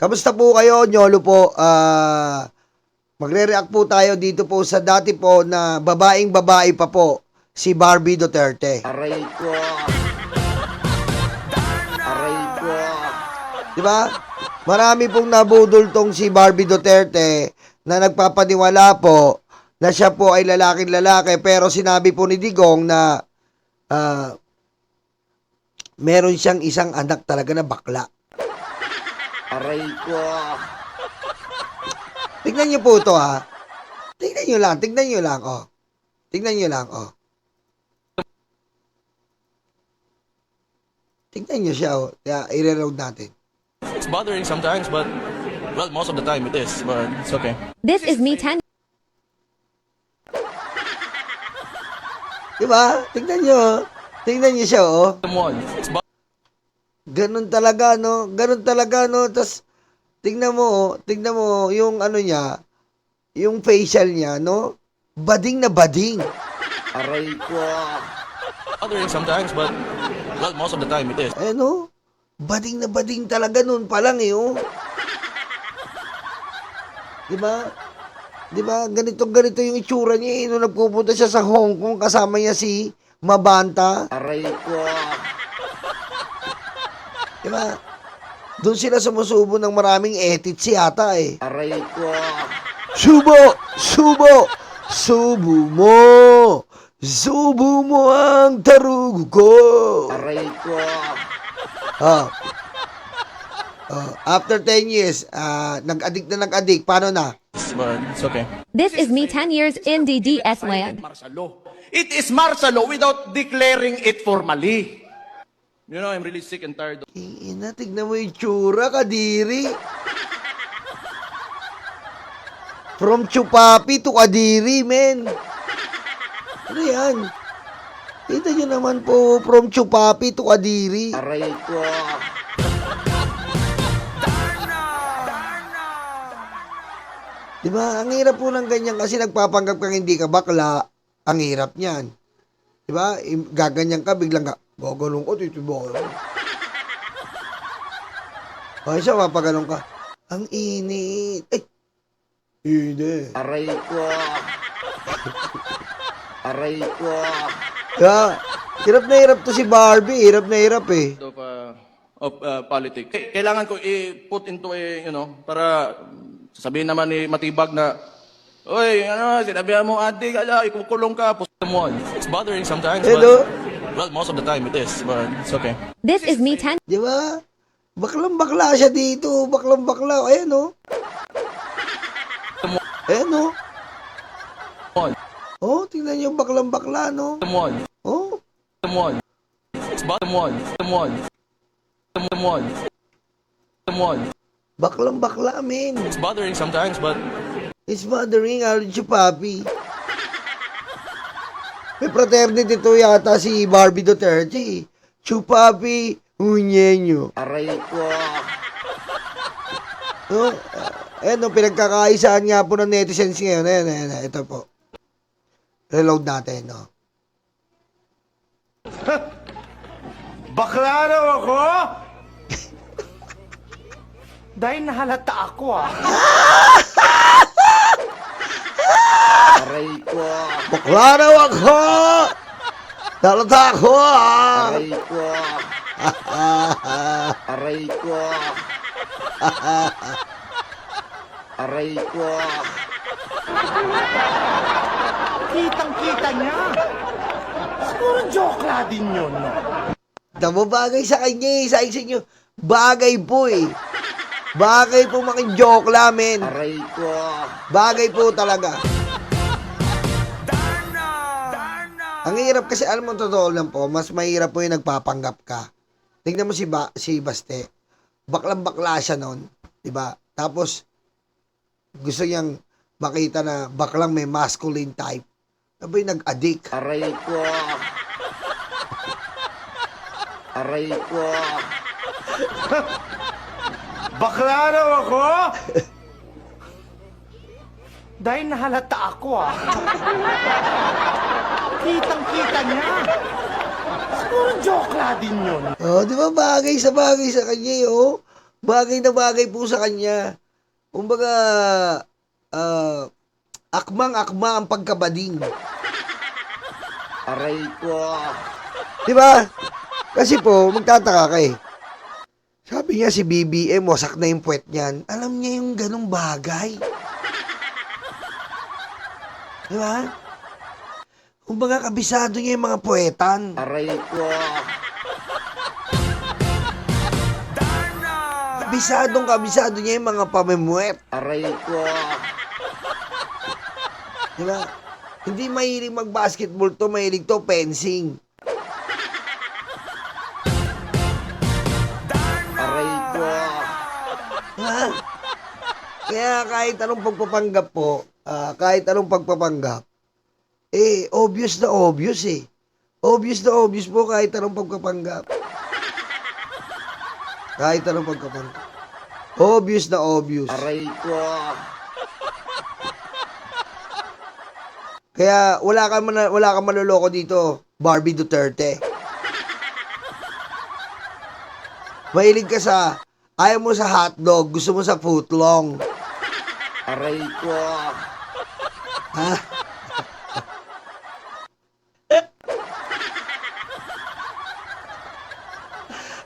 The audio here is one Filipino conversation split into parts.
Kamusta po kayo, Nyolo po? Magre-react po tayo dito po sa dati po na babaeng-babae pa po, si Barbie Duterte. Aray ko. Aray ko. Di ba? Marami pong nabudol tong si Barbie Duterte na nagpapaniwala po na siya po ay lalaking-lalaki, pero sinabi po ni Digong na meron siyang isang anak talaga na bakla. Aray ko. Tignan niyo po ito, ha. Tignan niyo lang, oh. Tignan niyo lang, oh. Tignan niyo siya, oh. Kaya i-reload natin. It's bothering sometimes, but well, most of the time it is, but it's okay. This is me 10 Diba? Tignan niyo, oh. Tignan niyo siya, oh. Someone, Ganun talaga, no? Ganun talaga, no? Tapos, tignan mo, yung ano niya, yung facial niya, no? Bading na bading. Aray ko. bothering sometimes, but well, most of the time it is. Eh, no? Bading na bading talaga nun pa lang, eh, oh. Diba? Diba? Ganito yung itsura niya, eh. Nung nagpupunta siya sa Hong Kong, kasama niya si Mabanta. Aray ko. Diba? Doon sila sumusubo ng maraming edits yata, eh. Aray ko. Subo! Subo mo! Subo mo ang tarugo ko! Aray ko. After 10 years, nag-addict. Paano na? But it's okay. This is me 10 years in DDS land. Martial law. It is martial law without declaring it formally. You know, I'm really sick and tired. Ina, tignan mo yung tsura, Kadiri. From Chupapi to Kadiri, men. Ano yan? Kita nyo naman po, from Chupapi to Kadiri. Aray ko. Diba? Ang hirap po ng ganyan kasi nagpapanggap kang hindi ka bakla. Ang hirap niyan. Diba? Gaganyan ka, biglang ka, gagalong ko, dito ba? Ay, siya, mapagalong ka. Ang init. Ay! Init. Aray ko. Aray ko. Kaya, hirap na hirap to si Barbie. Hirap na hirap, eh. Of politics. Kailangan ko i-put into para sasabihin naman ni Matibag na, oy, sinabihan mo ate, ikukulong ka. Someone, it's bothering sometimes, Hello? but well, most of the time it is, but it's okay. This is me 10 Di ba? Baklang-bakla siya dito. Baklang-bakla. Ayan, oh. Ayan, oh. Someone, Oh, tingnan niyo yung baklang-bakla, no? someone, Oh. someone, it's someone, Baklang-bakla, men. it's bothering sometimes, but It's bothering Alan Chupapi. May fraternity to yata si Barbie Duterte. Chupapi, unyenyo. Aray ko. No? Ayan, no, pinagkakaisaan nga po ng netizens ngayon. Ayan, ito po. Reload natin, no? Bakla raw ako? Dahil nahalata ako Aray ko. Bakla raw ako! Dalata ako, ah! Aray ko. Aray ko. Aray ko. Kitang-kita niya. Siguro joke la din yun, no? Tamo bagay sa kanya, eh. Sa inyo. Bagay po, eh. Bagay po makin-joke lamin. Aray ko. Bagay po talaga. Ang hirap kasi, alam mo, totoo lang po, mas mahirap po yung nagpapanggap ka. Tingnan mo si Baste. Baklang-bakla siya noon. Diba? Tapos, gusto niyang makita na baklang may masculine type. Abay, nag-addict. Aray ko. Aray ko. Bakla raw ako? Dahil nahalata ako, Kitang-kita niya. Siguro joke la din yun. Oh, di ba bagay sa kanya, oh? Bagay na bagay po sa kanya. Kumbaga, akmang-akma ang pagkabading. Aray ko. Di ba? Kasi po, magtataka ka eh. Sabi niya si BBM, wasak na yung puwet niyan. Alam niya yung ganong bagay. Di ba? Kumbaga, kabisado niya yung mga puwetan. Aray ko. Kabisado niya yung mga pamimwet. Aray ko. Di ba? Hindi mahilig mag-basketball to, mahilig to fencing. Aray ko. Ha? Kaya kahit anong pagpapanggap, obvious na obvious eh. Obvious na obvious po kahit anong pagpapanggap. Kahit anong pagpapanggap. Obvious na obvious. Aray ko. Kaya wala kang manloloko dito, Barbie Duterte. Mahilig ka ayaw mo sa hotdog, gusto mo sa footlong. Aray ko. Ha?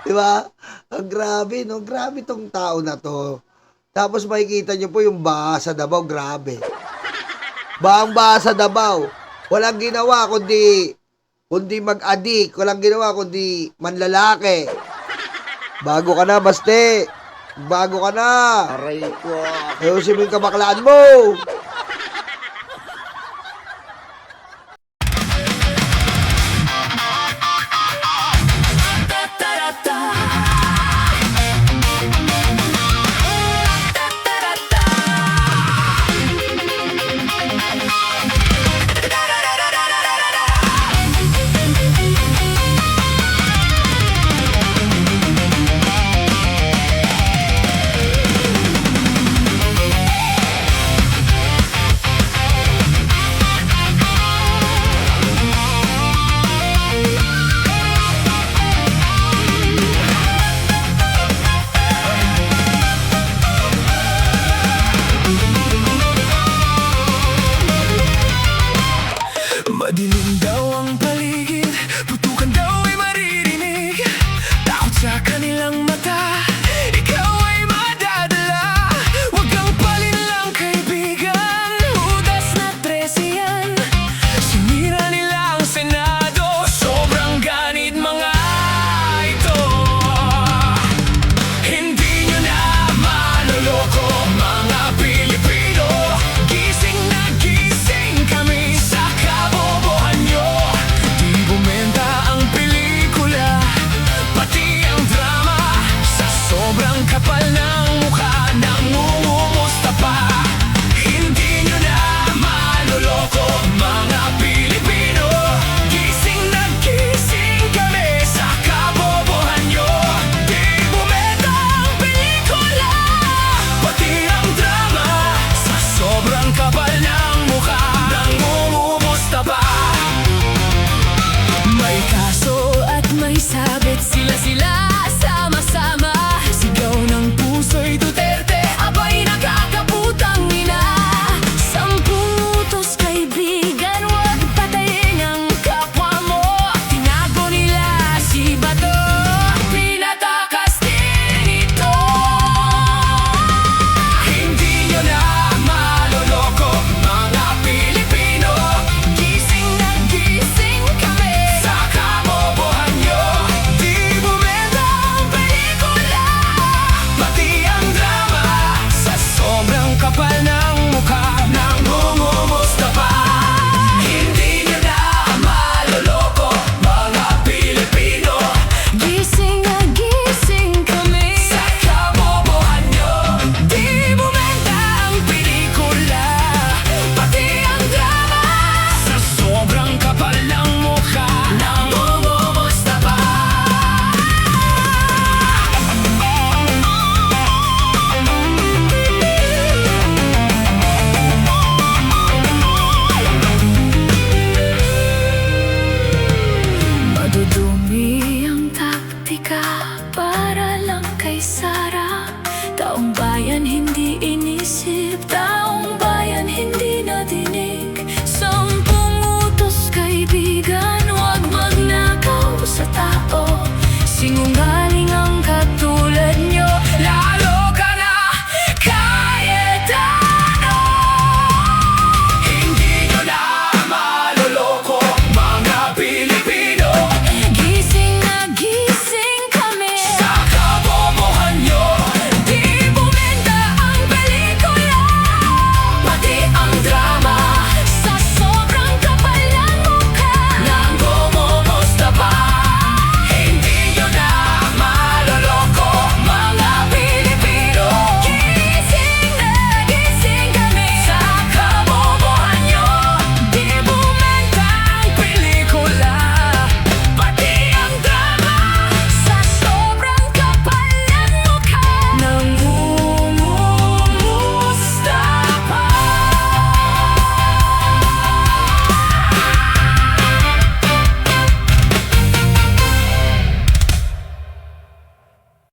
Diba? Ang grabe, no? Grabe tong tao na to. Tapos makikita nyo po yung baha sa Davao, grabe. Baha sa Davao. Walang ginawa kundi mag-adik. Walang ginawa kundi manlalaki. Bago ka na, Baste. Bago ka na. Aray ko. Ayusin mo yung kabaklaan mo. hindi